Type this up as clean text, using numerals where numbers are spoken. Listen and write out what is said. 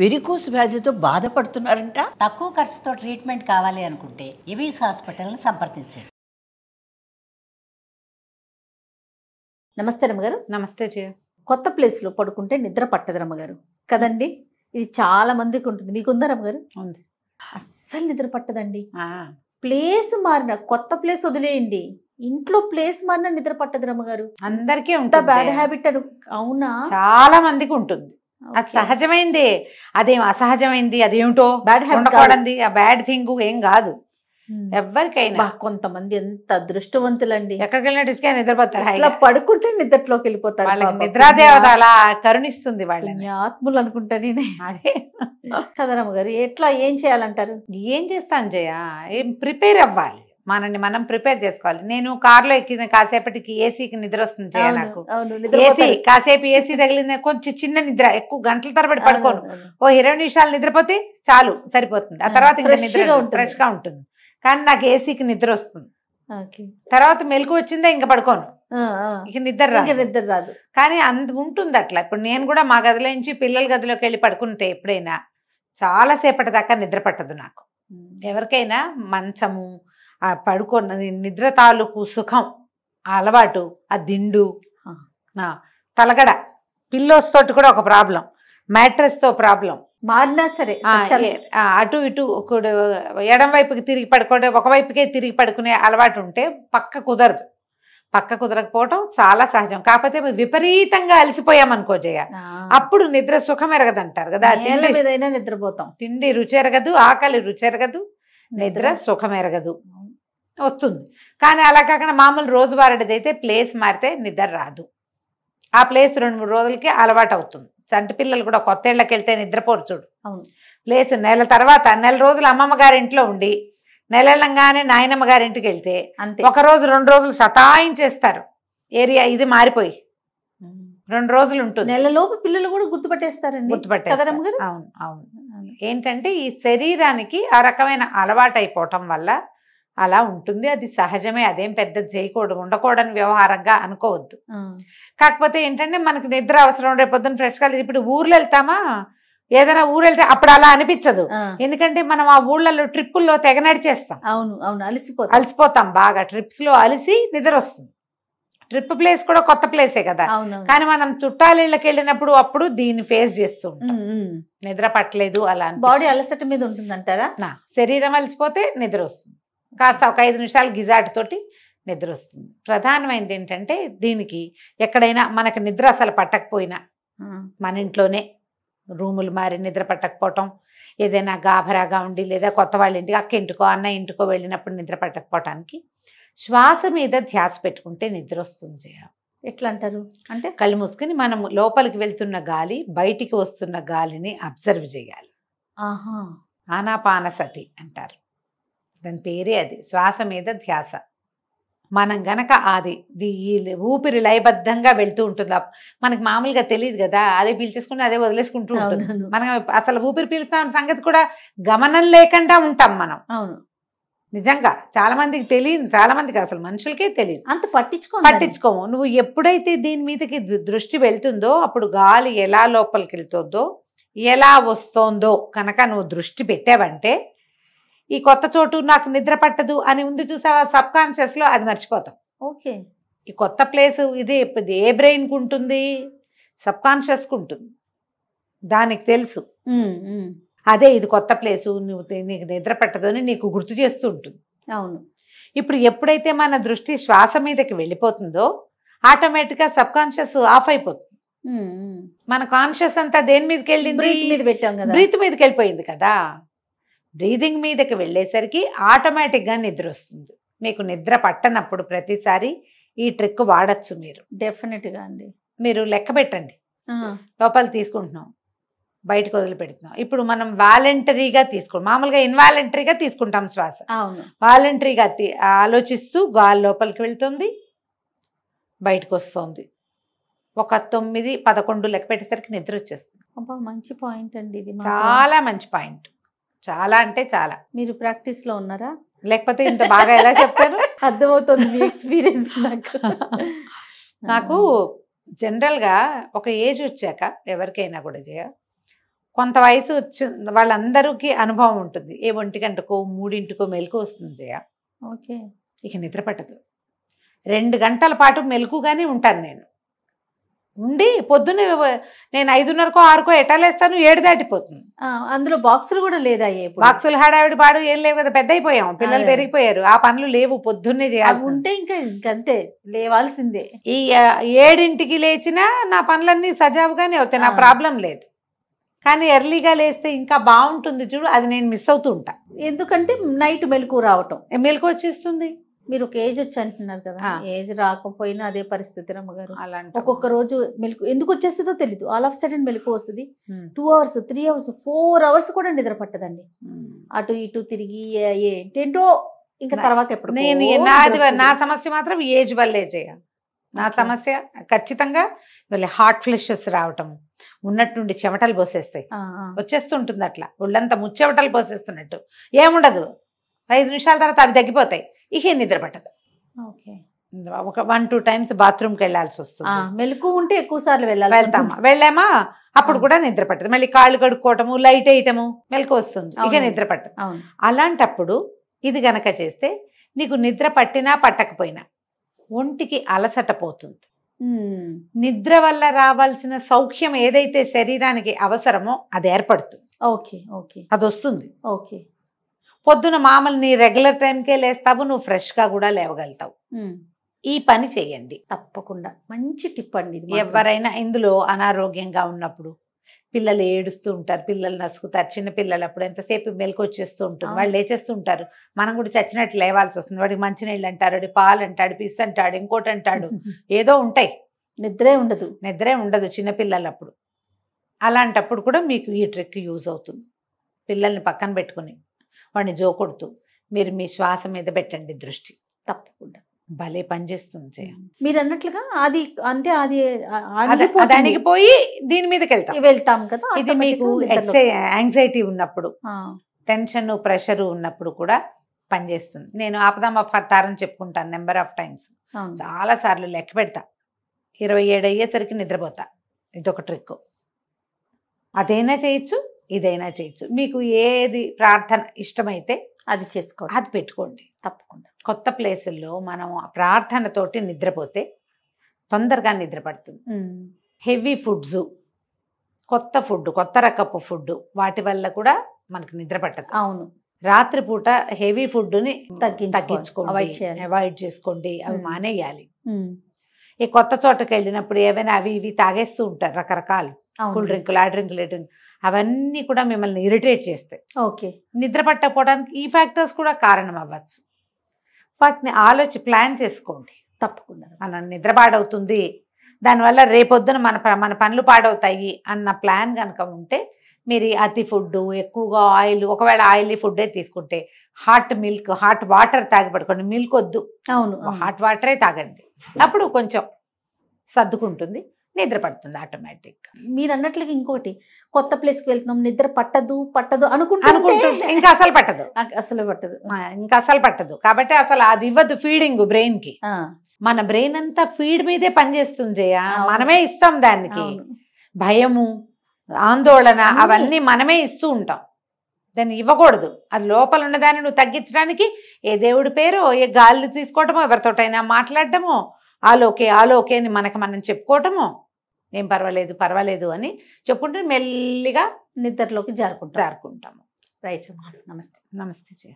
Varicose వ్యాధితో బాధపడుతున్నారంట. తక్కువ ఖర్చుతో ట్రీట్మెంట్ కావాలి అనుకుంటే ఎవిస్ హాస్పిటల్ని సంప్రదించండి. నమస్తే రమ్మగారు. నమస్తే జయ. కొత్త ప్లేస్లో పడుకుంటే నిద్ర పట్టదు రమ్మగారు కదండి. ఇది చాలా మందికి ఉంటుంది. మీకుందా రమ్మగారు? ఉంది. అస్సలు నిద్ర పట్టదండి. ప్లేస్ మారిన, కొత్త ప్లేస్ వదిలేయండి, ఇంట్లో ప్లేస్ మారిన నిద్ర పట్టదు రమ్మగారు. అందరికీ అంత ఉంటుంది. బ్యాడ్ హ్యాబిట్ అను. అవునా? చాలా మందికి ఉంటుంది. అది సహజమైంది. అదేం అసహజమైంది, అదేమిటో బ్యాడ్ హ్యాబిట్ ఉండకూడదు. ఆ బ్యాడ్ థింగ్ ఏం కాదు ఎవరికైనా. కొంతమంది ఎంత అదృష్టవంతులండి, ఎక్కడికి వెళ్ళినా డిస్కే నిద్రపోతారు. ఇట్లా పడుకుంటే నిద్రలోకి వెళ్ళిపోతారు. వాళ్ళకి నిద్రాదేవత అలా కరుణిస్తుంది వాళ్ళని. ఆత్మలు అనుకుంటా నేనే. అదే కదా రమ్మగారు. ఎట్లా ఏం చేయాలంటారు? ఏం చేస్తాను జయ, ఏం ప్రిపేర్ అవ్వాలి, మనల్ని మనం ప్రిపేర్ చేసుకోవాలి. నేను కార్లో ఎక్కిన కాసేపటికి ఏసీకి నిద్ర వస్తుంది జయ. నాకు ఏసీ కాసేపు ఏసీ తగిలింది, కొంచెం చిన్న నిద్ర, ఎక్కువ గంటల తరబడి పడుకోను. ఓ 20 నిమిషాలు నిద్రపోతే చాలు, సరిపోతుంది. ఆ తర్వాత ఇంకా నిద్ర ఫ్రెష్ గా ఉంటుంది. కానీ నాకు ఏసీకి నిద్ర వస్తుంది. తర్వాత మెలకు వచ్చిందా ఇంకా పడుకోను, ఇక నిద్ర రాదు. కానీ అంత ఉంటుంది అట్లా. ఇప్పుడు నేను కూడా మా గదిలో నుంచి పిల్లల గదిలోకి వెళ్ళి పడుకుంటే ఎప్పుడైనా చాలా సేపటి దాకా నిద్ర పట్టదు నాకు. ఎవరికైనా మంచము, ఆ పడుకున్న నిద్ర తాలూకు సుఖం, ఆ అలవాటు, ఆ దిండు, తలగడ, పిల్లోస్ తోటి కూడా ఒక ప్రాబ్లం, మ్యాట్రెస్ తో ప్రాబ్లం మారినా సరే అటు ఇటు ఎడం వైపుకి తిరిగి పడుకోవడం, ఒకవైపుకే తిరిగి పడుకునే అలవాటు ఉంటే పక్క కుదరదు. పక్క కుదరకపోవటం చాలా సహజం. కాకపోతే విపరీతంగా అలసిపోయామనుకో జయ, అప్పుడు నిద్ర సుఖం ఎరగదంటారు కదా. నిద్రపోతాం. తిండి రుచి ఎరగదు, ఆకలి రుచి ఎరగదు, నిద్ర సుఖం ఎరగదు, వస్తుంది. కానీ అలా కాకుండా మామూలు రోజువారీది అయితే ప్లేస్ మారితే నిద్ర రాదు. ఆ ప్లేస్ 2-3 రోజులకి అలవాటు అవుతుంది. చంటి పిల్లలు కూడా కొత్త ఇళ్ళకి వెళ్తే నిద్రపోరు చూడు. ప్లేస్ నెల తర్వాత, నెల రోజులు అమ్మమ్మ గారి ఇంట్లో ఉండి నెలలంగానే నాయనమ్మ గారింటికి వెళ్తే 1 రోజు 2 రోజులు సతాయించేస్తారు. ఏరియా ఇది మారిపోయి 2 రోజులు ఉంటుంది. నెలలోపు పిల్లలు కూడా గుర్తుపట్టేస్తారండి. గుర్తుపట్టేస్తారు. అవును అవును. ఏంటంటే ఈ శరీరానికి ఆ రకమైన అలవాటు అయిపోవటం వల్ల అలా ఉంటుంది. అది సహజమే, అదేం పెద్ద చేయకూడదు, ఉండకూడని వ్యవహారంగా అనుకోవద్దు. కాకపోతే ఏంటంటే మనకి నిద్ర అవసరం. రేపు పొద్దున్న ఫ్రెష్ గా, ఇప్పుడు ఊర్లో వెళ్తామా, ఏదైనా ఊరు వెళ్తే అప్పుడు అలా అనిపించదు. ఎందుకంటే మనం ఆ ఊళ్ళలో ట్రిప్పుల్లో తెగ నడిచేస్తాం. అవును అవును, అలసిపోతాం బాగా. ట్రిప్స్ లో అలిసి నిద్ర వస్తుంది. ట్రిప్ ప్లేస్ కూడా కొత్త ప్లేసే కదా. కానీ మనం చుట్టాలిళ్ళకి వెళ్ళినప్పుడు అప్పుడు దీన్ని ఫేస్ చేస్తూ ఉంటాం. నిద్ర పట్టలేదు అలా, బాడీ అలసట మీద ఉంటుందంటారా? శరీరం అలసిపోతే నిద్ర వస్తుంది. కాస్త ఒక 5 నిమిషాలు గిజాటుతోటి నిద్ర వస్తుంది. ప్రధానమైనది ఏంటంటే దీనికి ఎక్కడైనా మనకు నిద్ర అసలు పట్టకపోయినా, మన ఇంట్లోనే రూములు మారి నిద్ర పట్టకపోవటం, ఏదైనా గాభరాగా ఉండి, లేదా కొత్త వాళ్ళ ఇంటికి, అక్క ఇంటికో అన్న ఇంటికో వెళ్ళినప్పుడు నిద్ర పట్టకపోవటానికి శ్వాస మీద ధ్యాస పెట్టుకుంటే నిద్ర వస్తుంది జయ. ఎట్లా అంటారు అంటే? కళ్ళు మూసుకుని మనం లోపలికి వెళ్తున్న గాలి, బయటికి వస్తున్న గాలిని అబ్జర్వ్ చేయాలి. ఆనాపానసతి అంటారు, దాని పేరే అది. శ్వాస మీద ధ్యాస. మనం గనక అది ఊపిరి లయబద్ధంగా వెళ్తూ ఉంటుంది. మనకి మామూలుగా తెలియదు కదా, అదే పీల్చేసుకుంటే అదే వదిలేసుకుంటూ ఉంటుంది. మనం అసలు ఊపిరి పీల్చుకున్న సంగతి కూడా గమనం లేకుండా ఉంటాం మనం. అవును, నిజంగా చాలా మందికి తెలియదు, చాలా మందికి అసలు మనుషులకే తెలియదు, అంత పట్టించుకోము. నువ్వు ఎప్పుడైతే దీని మీదకి దృష్టి వెళ్తుందో అప్పుడు గాలి ఎలా లోపలికి వెళ్తుందో, ఎలా వస్తోందో కనుక నువ్వు దృష్టి పెట్టావంటే, ఈ కొత్త చోటు నాకు నిద్ర పట్టదు అని ఉంది చూసావా, సబ్ కాన్షియస్ లో అది మర్చిపోతాం. ఓకే, ఈ కొత్త ప్లేస్ ఇది ఏ బ్రెయిన్కి ఉంటుంది? సబ్ కాన్షియస్కి ఉంటుంది. దానికి తెలుసు అదే ఇది కొత్త ప్లేసు, నీకు నిద్ర పట్టదు అని నీకు గుర్తు చేస్తూ ఉంటుంది. అవును. ఇప్పుడు ఎప్పుడైతే మన దృష్టి శ్వాస మీదకి వెళ్ళిపోతుందో ఆటోమేటిక్గా సబ్ కాన్షియస్ ఆఫ్ అయిపోతుంది. మన కాన్షియస్ అంతా దేని మీదకి వెళ్ళింది? బ్రీత్ మీదకి వెళ్ళిపోయింది కదా. బ్రీదింగ్ మీదకి వెళ్ళేసరికి ఆటోమేటిక్గా నిద్ర వస్తుంది. మీకు నిద్ర పట్టనప్పుడు ప్రతిసారి ఈ ట్రిక్ వాడచ్చు మీరు. డెఫినెట్గా అండి. మీరు లెక్క పెట్టండి, లోపల తీసుకుంటున్నాం, బయటకు వదిలిపెడుతున్నాం. ఇప్పుడు మనం వాలంటరీగా మామూలుగా ఇన్వాలంటరీగా తీసుకుంటాం శ్వాస. వాలంటరీగా ఆలోచిస్తూ గాలి లోపలికి వెళ్తుంది, బయటకు వస్తుంది. ఒక 9-11 లెక్క పెట్టేసరికి నిద్ర వచ్చేస్తుంది. మంచి పాయింట్ అండి ఇది, చాలా మంచి పాయింట్. చాలా అంటే చాలా. మీరు ప్రాక్టీస్ లో ఉన్నారా? లేకపోతే ఇంత బాగా ఎలా చెప్తాను? అర్థమవుతుంది మీ ఎక్స్పీరియన్స్ నాకు జనరల్గా ఒక ఏజ్ వచ్చాక ఎవరికైనా కూడా జయ కొంత వయసు వచ్చి వాళ్ళందరికీ అనుభవం ఉంటుంది. ఏ 1 గంటకో 3 మెలకు వస్తుంది జయ. ఓకే. ఇక నిద్ర పట్టదు. 2 గంటల పాటు మెలకుగానే ఉంటాను నేను. ఉండి పొద్దున్నే నేను 5:30కో 6కో ఎటాలేస్తాను, 7 దాటిపోతుంది. అందులో బాక్సులు కూడా లేదా? బాక్సులు హడావిడి పాడు ఏం లేవు కదా, పెద్ద అయిపోయాం, పిల్లలు పెరిగిపోయారు, ఆ పనులు లేవు. పొద్దున్నే చేయాలి. ఉంటే ఇంకంతే లేవాల్సిందే. ఈ 7ంటికి లేచినా నా పనులన్నీ సజావుగానే అవుతాయి, నా ప్రాబ్లం లేదు. కానీ ఎర్లీగా లేస్తే ఇంకా బాగుంటుంది చూడు, అది నేను మిస్ అవుతూ ఉంటా. ఎందుకంటే నైట్ మెలకు రావటం, మెలకు వచ్చేస్తుంది. మీరు ఒక ఏజ్ వచ్చి అంటున్నారు కదా, ఏజ్ రాకపోయినా అదే పరిస్థితి రమ్మగారు. అలాంటి ఒక్కొక్క రోజు మెలకు ఎందుకు వచ్చేస్తుందో తెలీదు, ఆల్ ఆఫ్ సడన్ మెలకు వస్తుంది. 2 hours 3 hours 4 hours కూడా నిద్ర పట్టదండి. అటు ఇటు తిరిగి ఏంటేంటో ఇంకా తర్వాత ఎప్పుడు. నా సమస్య మాత్రం ఏజ్ వల్లే చేయాలి. నా సమస్య ఖచ్చితంగా వీళ్ళ హార్ట్ ఫ్లెషెస్ రావటం, ఉన్నట్టుండి చెమటలు పోసేస్తాయి, వచ్చేస్తుంటుంది అట్లా ఒళ్ళంతా ముచ్చెమటలు పోసేస్తున్నట్టు. ఏముండదు, 5 నిమిషాల తర్వాత అవి తగ్గిపోతాయి, ఇక నిద్ర పట్టదు. ఒక 1-2 times బాత్రూమ్కి వెళ్ళాల్సి వస్తుంది. మెలకు ఉంటే ఎక్కువ సార్లు వెళ్ళామా అప్పుడు కూడా నిద్ర పట్టదు. మళ్ళీ కాళ్ళు కడుక్కోవటము, లైట్ వేయటము, మెలకు వస్తుంది, ఇక నిద్ర పట్టదు. అలాంటప్పుడు ఇది గనక చేస్తే నీకు నిద్ర పట్టినా పట్టకపోయినా ఒంటికి అలసట పోతుంది. నిద్ర వల్ల రావాల్సిన సౌఖ్యం ఏదైతే శరీరానికి అవసరమో అది ఏర్పడుతుంది. అది వస్తుంది. పొద్దున మామూలు నీ రెగ్యులర్ టైంకే లేస్తావు, నువ్వు ఫ్రెష్గా కూడా లేవగలుగుతావు. ఈ పని చేయండి తప్పకుండా. మంచి టిప్ అండి. ఎవరైనా ఇందులో అనారోగ్యంగా ఉన్నప్పుడు పిల్లలు ఏడుస్తూ ఉంటారు, పిల్లలు నసుకుతారు, చిన్న పిల్లలు అప్పుడు ఎంతసేపు మెలకు వచ్చేస్తూ ఉంటుంది, వాళ్ళు లేచేస్తూ ఉంటారు, మనం కూడా చచ్చినట్టు లేవాల్సి వస్తుంది. వాడికి మంచినీళ్ళు అంటారు, వాడి పాలు అంటాడు, పిస్ అంటాడు, ఇంకోటి అంటాడు, ఏదో ఉంటాయి, నిద్రే ఉండదు చిన్నపిల్లలు అప్పుడు. అలాంటప్పుడు కూడా మీకు ఈ ట్రిక్ యూజ్ అవుతుంది. పిల్లల్ని పక్కన పెట్టుకుని వాడిని జోకొడుతూ మీరు మీ శ్వాస మీద పెట్టండి దృష్టి, తప్పకుండా భలే పనిచేస్తుంది. మీరు అన్నట్లుగా అది అంటే అది అణిగిపోయి దీని మీదకి వెళ్తాం కదా. ఇది మీకు యాంగ్జైటీ ఉన్నప్పుడు, టెన్షన్ ప్రెషర్ ఉన్నప్పుడు కూడా పనిచేస్తుంది. నేను ఆపదామపడతారని చెప్పుకుంటాను నెంబర్ ఆఫ్ టైమ్స్, చాలా సార్లు లెక్క పెడతా. 27 అయ్యేసరికి నిద్రపోతా. ఇదొక ట్రిక్. అదైనా చేయొచ్చు, ఇదైనా చేయొచ్చు. మీకు ఏది ప్రార్థన ఇష్టమైతే అది చేసుకోండి, అది పెట్టుకోండి తప్పకుండా. కొత్త ప్లేసుల్లో మనం ప్రార్థనతోటి నిద్రపోతే తొందరగా నిద్ర పడుతుంది. హెవీ ఫుడ్స్, కొత్త రకపు ఫుడ్, వాటి వల్ల కూడా మనకు నిద్ర పట్టదు. అవును. రాత్రిపూట హెవీ ఫుడ్ని తగ్గించుకోండి, అవాయిడ్ చేసుకోండి, అవి మానేయాలి. ఈ కొత్త చోటకి వెళ్ళినప్పుడు ఏవైనా అవి ఇవి తాగేస్తూ ఉంటారు, రకరకాలు కూల్ డ్రింకులు, ఆ డ్రింకులు, అవన్నీ కూడా మిమ్మల్ని ఇరిటేట్ చేస్తాయి. నిద్ర పట్టకపోవడానికి ఈ ఫ్యాక్టర్స్ కూడా కారణం అవ్వచ్చు. వాటిని ప్లాన్ చేసుకోండి తప్పకుండా. మన నిద్ర పాడవుతుంది, దానివల్ల రేపొద్దున మన పనులు పాడవుతాయి అన్న ప్లాన్ కనుక ఉంటే మీరు అతి ఫుడ్, ఎక్కువగా ఆయిల్, ఒకవేళ ఆయిలీ ఫుడ్డే తీసుకుంటే హాట్ మిల్క్, హాట్ వాటర్ తాగి పడుకోండి. మిల్క్ వద్దు, హాట్ వాటరే తాగండి. అప్పుడు కొంచెం సర్దుకుంటుంది, నిద్ర పడుతుంది ఆటోమేటిక్. మీరు అన్నట్లుగా ఇంకోటి, కొత్త ప్లేస్కి వెళ్తున్నాం, నిద్ర పట్టదు అనుకుంటే ఇంకా అసలు పట్టదు. కాబట్టి అసలు అది ఇవ్వద్దు ఫీడింగ్ బ్రెయిన్ కి. మన బ్రెయిన్ అంతా ఫీడ్ మీదే పనిచేస్తుంది. మనమే ఇస్తాం దానికి. భయము, ఆందోళన అవన్నీ మనమే ఇస్తూ ఉంటాం, దాన్ని ఇవ్వకూడదు. అది లోపల ఉన్నదాన్ని నువ్వు తగ్గించడానికి ఏ దేవుడి పేరో, ఏ గాలి తీసుకోవటమో, ఎవరితోటైనా మాట్లాడటమో, ఆలోకే అని మనం చెప్పుకోవటమో, ఏం పర్వాలేదు అని చెప్పుకుంటే మెల్లిగా నిద్రలోకి జారుకుంటాము. రైట్. నమస్తే.